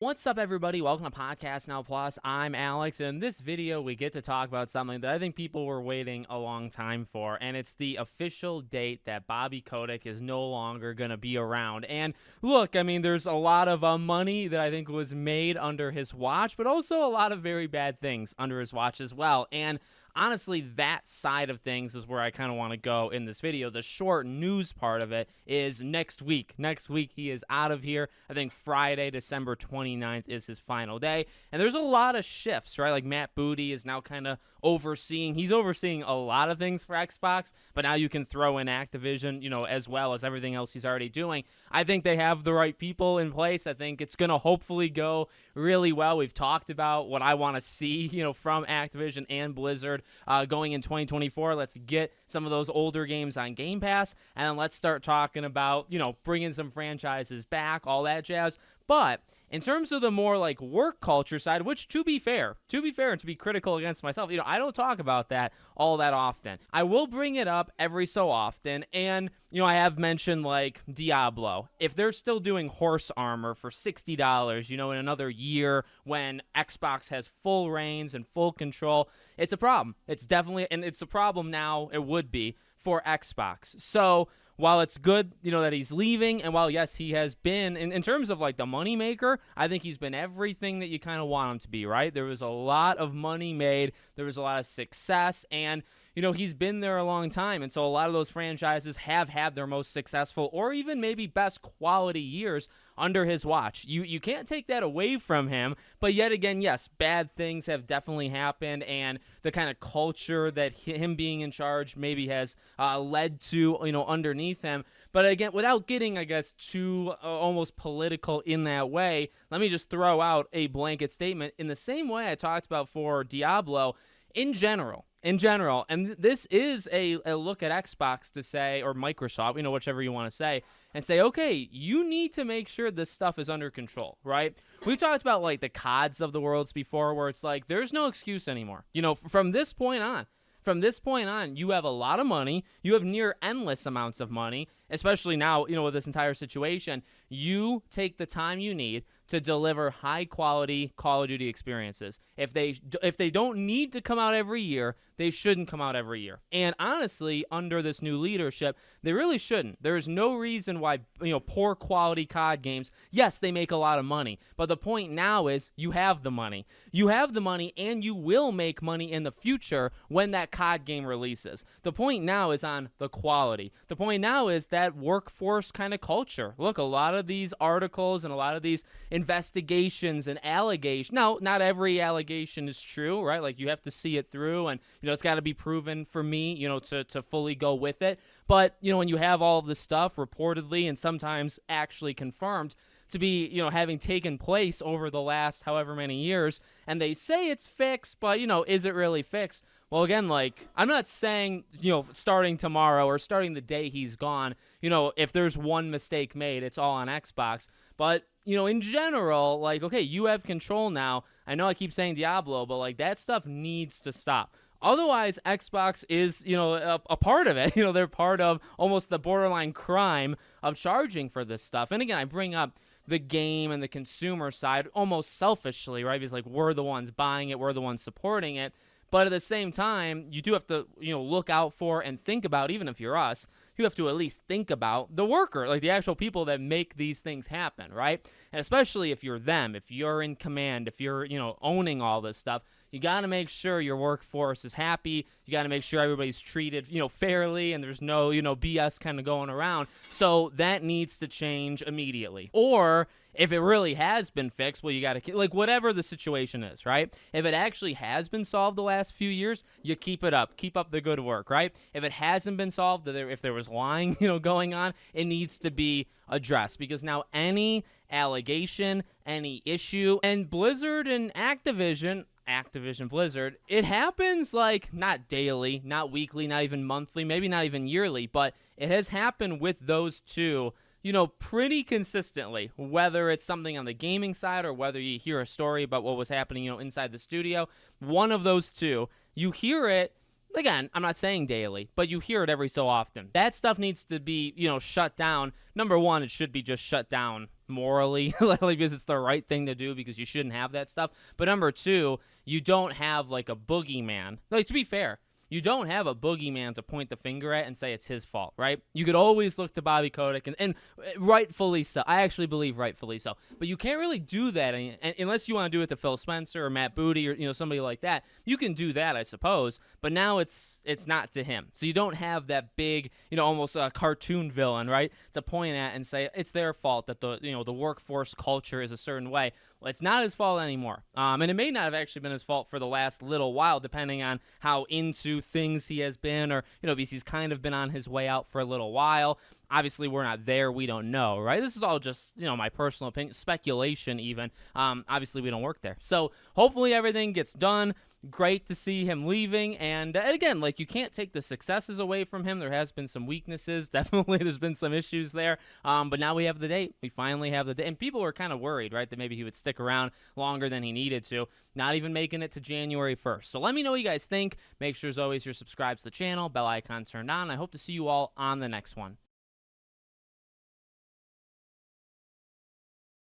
What's up, everybody? Welcome to Podcast Now Plus. I'm Alex, and in this video, we get to talk about something that I think people were waiting a long time for, and it's the official date that Bobby Kotick is no longer going to be around. And look, I mean, there's a lot of money that I think was made under his watch, but also a lot of very bad things under his watch as well. And honestly, that side of things is where I kind of want to go in this video. The short news part of it is next week. Next week, he is out of here. I think Friday, December 29th is his final day. And there's a lot of shifts, right? Like Matt Booty is now kind of he's overseeing a lot of things for Xbox, but now you can throw in Activision, as well as everything else he's already doing. I think they have the right people in place. I think it's going to hopefully go really well. We've talked about what I want to see, from Activision and Blizzard going in 2024. Let's get some of those older games on Game Pass, and then let's start talking about, bringing some franchises back, all that jazz. But in terms of the more like work culture side, which to be fair and to be critical against myself, I don't talk about that all that often. I will bring it up every so often. And, I have mentioned like Diablo. If they're still doing horse armor for $60, in another year when Xbox has full reins and full control, it's a problem. It's a problem now. It would be for Xbox. So while it's good, that he's leaving, and while, yes, he has been, in terms of, like, the moneymaker, I think he's been everything that you kind of want him to be, right? There was a lot of money made. There was a lot of success, and, he's been there a long time, and so a lot of those franchises have had their most successful or even maybe best quality years under his watch. You can't take that away from him, but yet again, yes, bad things have definitely happened, and the kind of culture that him being in charge maybe has led to, underneath him. But again, without getting, I guess, too almost political in that way, let me just throw out a blanket statement. In the same way I talked about for Diablo, in general, and this is a look at Xbox to say, or Microsoft, whichever you want to say, and say, okay, you need to make sure this stuff is under control, right? We've talked about like the CODs of the worlds before, where it's like, there's no excuse anymore. From this point on, you have a lot of money. You have near endless amounts of money, especially now, with this entire situation. You take the time you need to deliver high-quality Call of Duty experiences. If they don't need to come out every year, they shouldn't come out every year. And honestly, under this new leadership, they really shouldn't. There's no reason why, poor quality COD games, yes, they make a lot of money, but the point now is you have the money. You have the money, and you will make money in the future when that COD game releases. The point now is on the quality. The point now is that workforce kind of culture. Look, a lot of these articles and a lot of these investigations and allegations. Now, not every allegation is true, right? Like, you have to see it through, and it's got to be proven for me, to fully go with it. But when you have all of this stuff reportedly and sometimes actually confirmed to be, having taken place over the last however many years, and they say it's fixed, but is it really fixed? Well, again, like, I'm not saying, starting tomorrow or starting the day he's gone, if there's one mistake made, it's all on Xbox. But, in general, like, okay, you have control now. I know I keep saying Diablo, but, like, that stuff needs to stop. Otherwise, Xbox is, a part of it. They're part of almost the borderline crime of charging for this stuff. And again, I bring up the game and the consumer side almost selfishly, right? Because, like, we're the ones buying it. We're the ones supporting it. But at the same time, you do have to, look out for and think about, even if you're us, you have to at least think about the worker, like the actual people that make these things happen, right? And especially if you're them, if you're in command, if you're, owning all this stuff, you got to make sure your workforce is happy. You got to make sure everybody's treated, fairly, and there's no, BS kind of going around. So that needs to change immediately. Or if it really has been fixed, well, you got to, like, whatever the situation is, right? If it actually has been solved the last few years, you keep it up. Keep up the good work, right? If it hasn't been solved, if there was lying, going on, it needs to be addressed, because now any allegation, any issue, and Blizzard and Activision Blizzard, it happens like not daily, not weekly, not even monthly, maybe not even yearly, but it has happened with those two, pretty consistently, whether it's something on the gaming side or whether you hear a story about what was happening, inside the studio. One of those two, you hear it. Again, I'm not saying daily, but you hear it every so often. That stuff needs to be, shut down. Number one, it should be just shut down morally, like because it's the right thing to do because you shouldn't have that stuff. But number two, you don't have like a boogeyman. Like, to be fair, you don't have a boogeyman to point the finger at and say it's his fault, right? You could always look to Bobby Kotick, and rightfully so. I actually believe rightfully so. But you can't really do that unless you want to do it to Phil Spencer or Matt Booty or somebody like that. You can do that, I suppose. But now it's not to him. So you don't have that big, almost a cartoon villain, right, to point at and say it's their fault that the workforce culture is a certain way. Well, it's not his fault anymore. And it may not have actually been his fault for the last little while, depending on how into things he has been, or, because he's kind of been on his way out for a little while. Obviously, we're not there. We don't know, right? This is all just, my personal opinion, speculation even. Obviously, we don't work there. So hopefully everything gets done. Great to see him leaving. And again, like, you can't take the successes away from him. There has been some weaknesses. Definitely there's been some issues there. But now we have the date. We finally have the date. And people were kind of worried, right, that maybe he would stick around longer than he needed to. Not even making it to January 1st. So let me know what you guys think. Make sure, as always, you're subscribed to the channel. Bell icon turned on. I hope to see you all on the next one.